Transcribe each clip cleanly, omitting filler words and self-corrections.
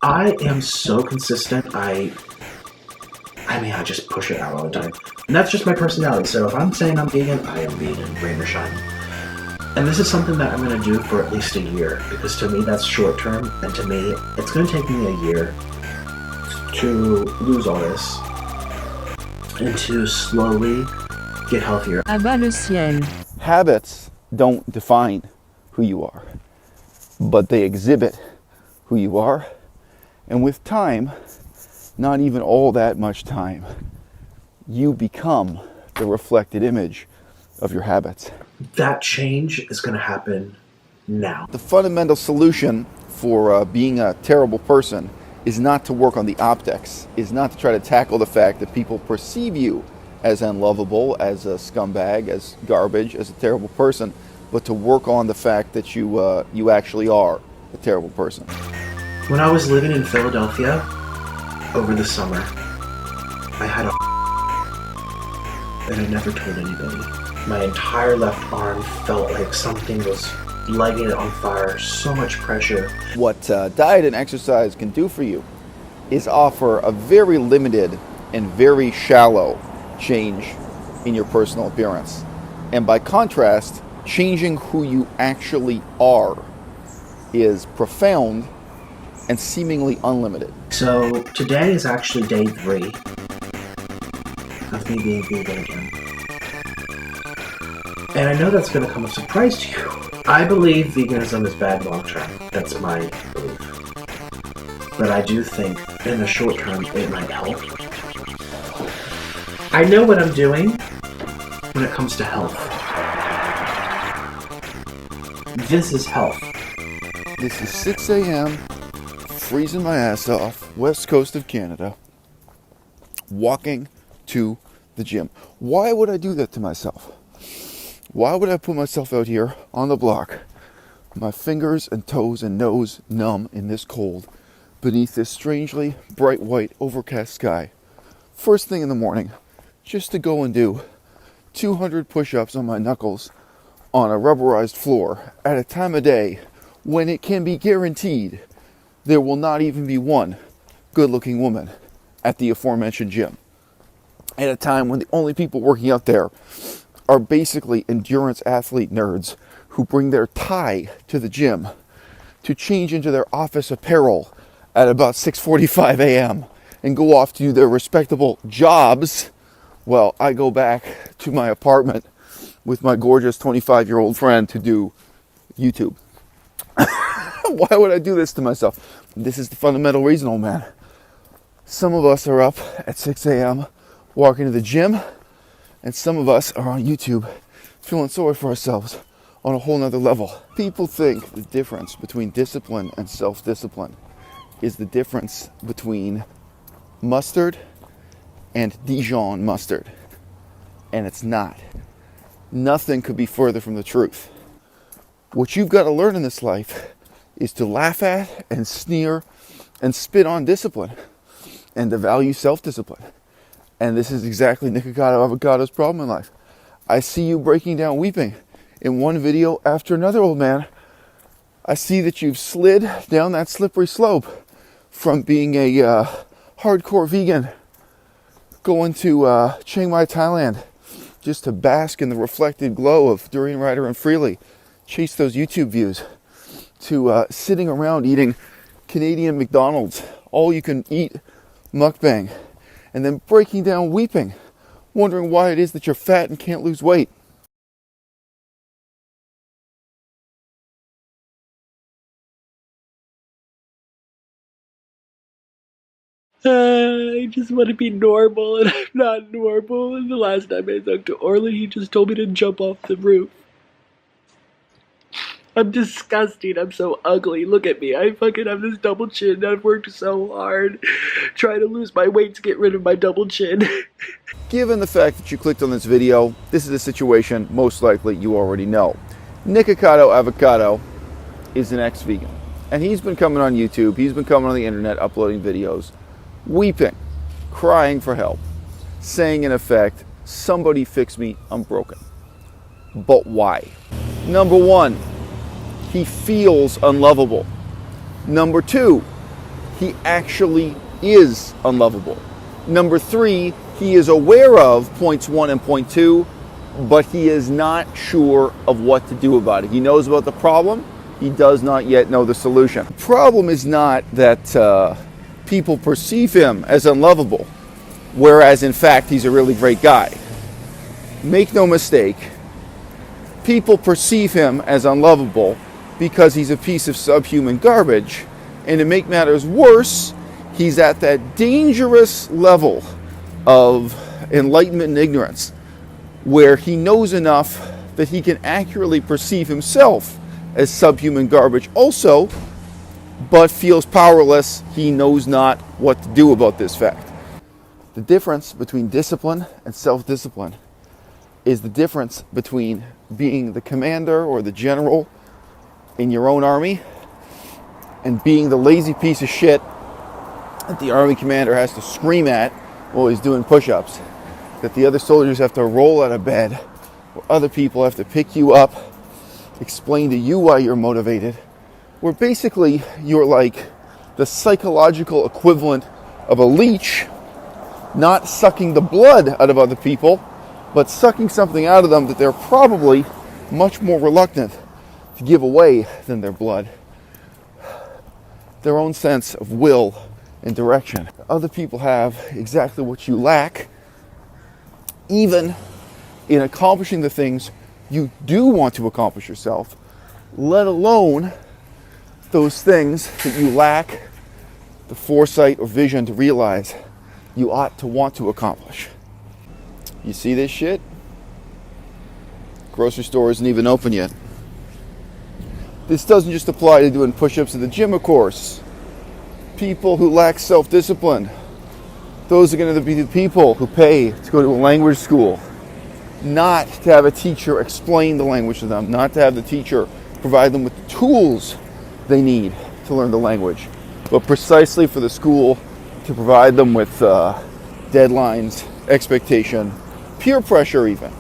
I am so consistent. I mean, I just push it out all the time. And that's just my personality. So if I'm saying I'm vegan, I am vegan, rain or shine. And this is something that I'm going to do for at least a year, because to me that's short term, and to me it's going to take me a year to lose all this and to slowly get healthier. À-bas-le-ciel. Habits don't define who you are, but they exhibit who you are. And with time, not even all that much time, you become the reflected image of your habits. That change is going to happen now. The fundamental solution for being a terrible person is not to work on the optics, is not to try to tackle the fact that people perceive you as unlovable, as a scumbag, as garbage, as a terrible person, but to work on the fact that you actually are a terrible person. When I was living in Philadelphia over the summer, I had a and I never told anybody. My entire left arm felt like something was lighting it on fire, so much pressure. What diet and exercise can do for you is offer a very limited and very shallow change in your personal appearance. And by contrast, changing who you actually are is profound and seemingly unlimited. So today is actually day 3 of me being vegan again. And I know that's going to come as a surprise to you. I believe veganism is bad long term. That's my belief. But I do think in the short term it might help. I know what I'm doing when it comes to health. This is health. This is 6 a.m., freezing my ass off, west coast of Canada, walking to the gym. Why would I do that to myself? Why would I put myself out here on the block, my fingers and toes and nose numb in this cold, beneath this strangely bright white overcast sky, first thing in the morning, just to go and do 200 push-ups on my knuckles on a rubberized floor at a time of day when it can be guaranteed there will not even be one good-looking woman at the aforementioned gym. At a time when the only people working out there are basically endurance athlete nerds who bring their tie to the gym to change into their office apparel at about 6:45 a.m. and go off to do their respectable jobs. Well, I go back to my apartment with my gorgeous 25-year-old friend to do YouTube. Why would I do this to myself? This is the fundamental reason, old man. Some of us are up at 6 a.m. walking to the gym, and some of us are on YouTube feeling sorry for ourselves on a whole nother level. People think the difference between discipline and self-discipline is the difference between mustard and Dijon mustard. And it's not. Nothing could be further from the truth. What you've got to learn in this life is to laugh at and sneer and spit on discipline and to value self-discipline. And this is exactly Nikocado Avocado's problem in life. I see you breaking down weeping in one video after another, old man. I see that you've slid down that slippery slope from being a hardcore vegan going to Chiang Mai, Thailand, just to bask in the reflected glow of Durian Rider and Freely, chase those YouTube views, to sitting around eating Canadian McDonald's, all you can eat mukbang, and then breaking down weeping, wondering why it is that you're fat and can't lose weight. I just want to be normal, and I'm not normal. And the last time I talked to Orly, he just told me to jump off the roof. I'm disgusting. I'm so ugly. Look at me. I fucking have this double chin. I've worked so hard trying to lose my weight to get rid of my double chin. Given the fact that you clicked on this video, this is a situation most likely you already know. Nikocado Avocado is an ex-vegan, and he's been coming on YouTube, he's been coming on the internet uploading videos, weeping, crying for help, saying in effect, somebody fix me, I'm broken. But why? Number one, he feels unlovable. Number two, he actually is unlovable. Number 3, he is aware of points 1 and point 2, but he is not sure of what to do about it. He knows about the problem, he does not yet know the solution. The problem is not that people perceive him as unlovable, whereas in fact he's a really great guy. Make no mistake, people perceive him as unlovable because he's a piece of subhuman garbage, and to make matters worse, he's at that dangerous level of enlightenment and ignorance where he knows enough that he can accurately perceive himself as subhuman garbage also, but feels powerless. He knows not what to do about this fact. The difference between discipline and self-discipline is the difference between being the commander or the general in your own army and being the lazy piece of shit that the army commander has to scream at while he's doing push-ups, that the other soldiers have to roll out of bed, where other people have to pick you up, explain to you why you're motivated, where basically you're like the psychological equivalent of a leech, not sucking the blood out of other people, but sucking something out of them that they're probably much more reluctant to give away than their blood. Their own sense of will and direction. Other people have exactly what you lack, even in accomplishing the things you do want to accomplish yourself, let alone those things that you lack the foresight or vision to realize you ought to want to accomplish. You see this shit? Grocery store isn't even open yet. This doesn't just apply to doing push-ups at the gym, of course. People who lack self-discipline, those are going to be the people who pay to go to a language school, not to have a teacher explain the language to them, not to have the teacher provide them with the tools they need to learn the language, but precisely for the school to provide them with deadlines, expectation, peer pressure even.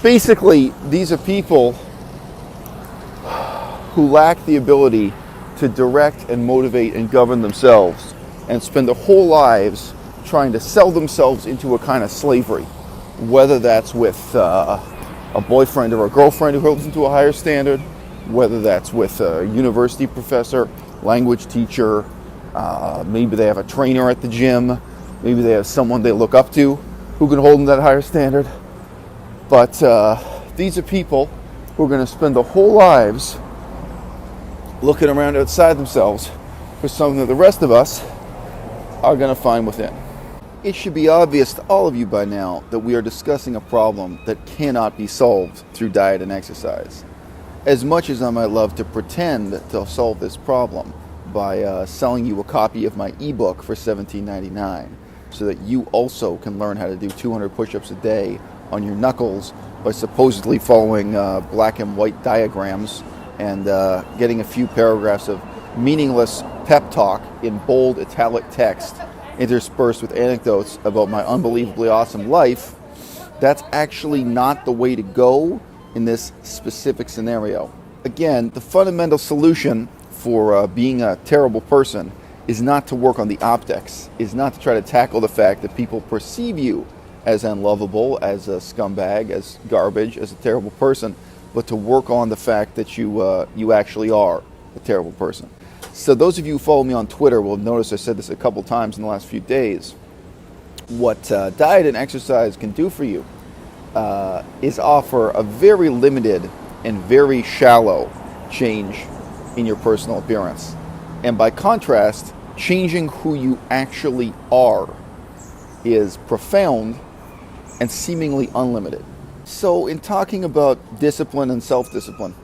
Basically, these are people who lack the ability to direct and motivate and govern themselves and spend their whole lives trying to sell themselves into a kind of slavery, whether that's with a boyfriend or a girlfriend who holds them to a higher standard, whether that's with a university professor, language teacher, maybe they have a trainer at the gym, maybe they have someone they look up to who can hold them to that higher standard. But these are people who are going to spend their whole lives looking around outside themselves for something that the rest of us are going to find within. It should be obvious to all of you by now that we are discussing a problem that cannot be solved through diet and exercise. As much as I might love to pretend to solve this problem by selling you a copy of my ebook for $17.99 so that you also can learn how to do 200 push-ups a day on your knuckles by supposedly following black and white diagrams and getting a few paragraphs of meaningless pep talk in bold italic text interspersed with anecdotes about my unbelievably awesome life, that's actually not the way to go in this specific scenario. Again, the fundamental solution for being a terrible person is not to work on the optics, is not to try to tackle the fact that people perceive you as unlovable, as a scumbag, as garbage, as a terrible person, but to work on the fact that you actually are a terrible person. So those of you who follow me on Twitter will notice I said this a couple times in the last few days. What diet and exercise can do for you is offer a very limited and very shallow change in your personal appearance. And by contrast, changing who you actually are is profound and seemingly unlimited. So in talking about discipline and self-discipline,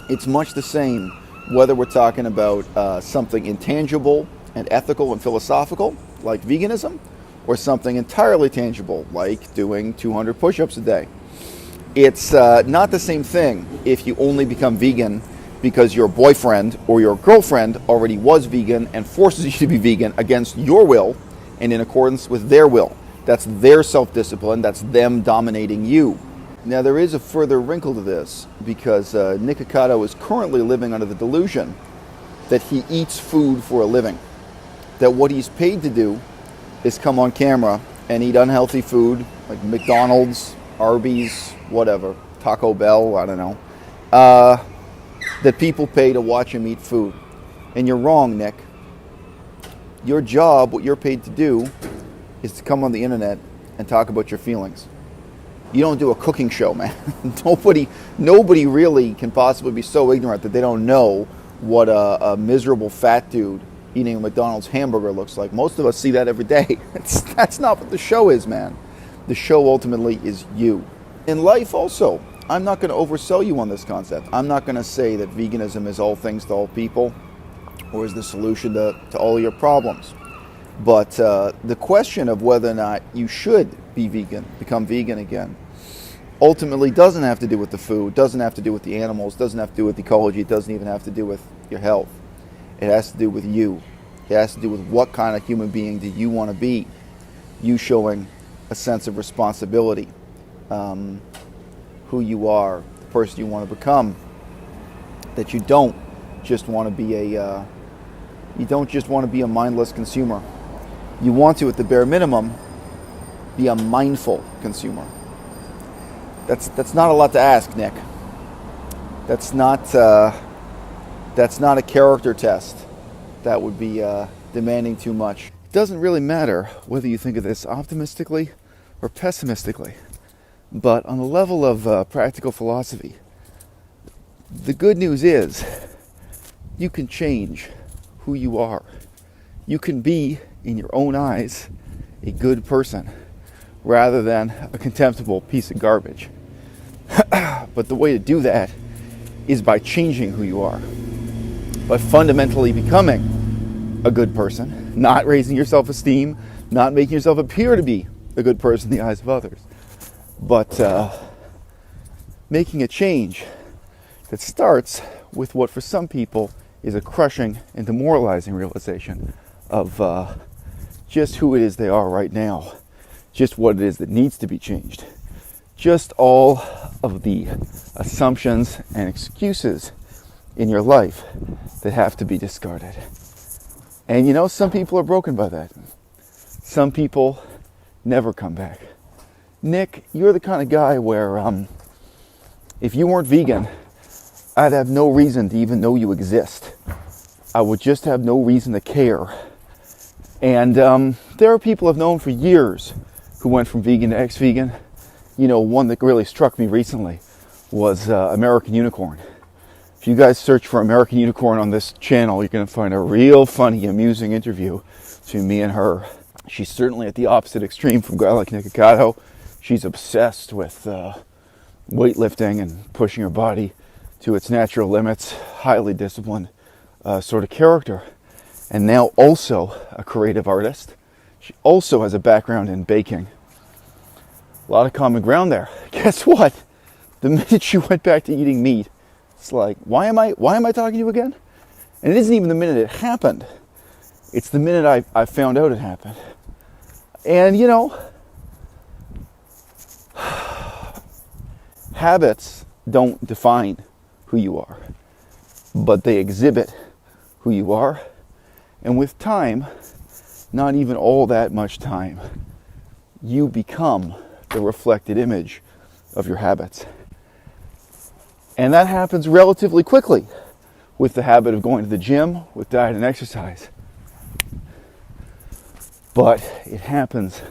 it's much the same whether we're talking about something intangible and ethical and philosophical, like veganism, or something entirely tangible, like doing 200 push-ups a day. It's not the same thing if you only become vegan because your boyfriend or your girlfriend already was vegan and forces you to be vegan against your will and in accordance with their will. That's their self-discipline, that's them dominating you. Now there is a further wrinkle to this because Nikocado is currently living under the delusion that he eats food for a living. that what he's paid to do is come on camera and eat unhealthy food like McDonald's, Arby's, whatever, Taco Bell, I don't know, that people pay to watch him eat food. And you're wrong, Nick. Your job, what you're paid to do, is to come on the internet and talk about your feelings. You don't do a cooking show, man. Nobody really can possibly be so ignorant that they don't know what a miserable fat dude eating a McDonald's hamburger looks like. Most of us see that every day. That's not what the show is, man. The show ultimately is you. In life also, I'm not going to oversell you on this concept. I'm not going to say that veganism is all things to all people or is the solution to all your problems. But the question of whether or not you should be vegan, become vegan again, ultimately doesn't have to do with the food, doesn't have to do with the animals, doesn't have to do with ecology, it doesn't even have to do with your health. It has to do with you. It has to do with what kind of human being do you want to be. You showing a sense of responsibility, who you are, the person you want to become. That you don't just want to be a mindless consumer. You want to, at the bare minimum, be a mindful consumer. That's not a lot to ask, Nick. That's not a character test. That would be demanding too much. It doesn't really matter whether you think of this optimistically or pessimistically, but on the level of practical philosophy, the good news is you can change who you are. You can be, in your own eyes, a good person rather than a contemptible piece of garbage. But the way to do that is by changing who you are, by fundamentally becoming a good person, not raising your self-esteem, not making yourself appear to be a good person in the eyes of others, but making a change that starts with what for some people is a crushing and demoralizing realization of just who it is they are right now, just what it is that needs to be changed, just all of the assumptions and excuses in your life that have to be discarded. And you know, some people are broken by that. Some people never come back. Nick, you're the kind of guy where if you weren't vegan, I'd have no reason to even know you exist. I would just have no reason to care. And there are people I've known for years who went from vegan to ex-vegan. You know, one that really struck me recently was American Unicorn. If you guys search for American Unicorn on this channel, you're going to find a real funny, amusing interview between me and her. She's certainly at the opposite extreme from a guy like Nikocado. She's obsessed with weightlifting and pushing her body to its natural limits, highly disciplined sort of character. And now also a creative artist. She also has a background in baking. A lot of common ground there. Guess what? The minute she went back to eating meat, it's like, why am I talking to you again? And it isn't even the minute it happened. It's the minute I found out it happened. And you know, habits don't define who you are, but they exhibit who you are. And with time, not even all that much time, you become the reflected image of your habits. And that happens relatively quickly with the habit of going to the gym, with diet and exercise. But it happens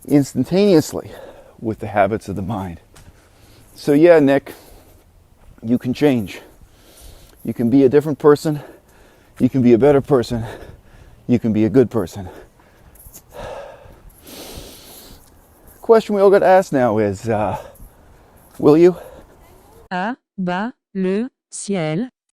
instantaneously with the habits of the mind. So yeah, Nick, you can change. You can be a different person. You can be a better person. You can be a good person. Question we all got asked now is, will you? À-bas-le-ciel.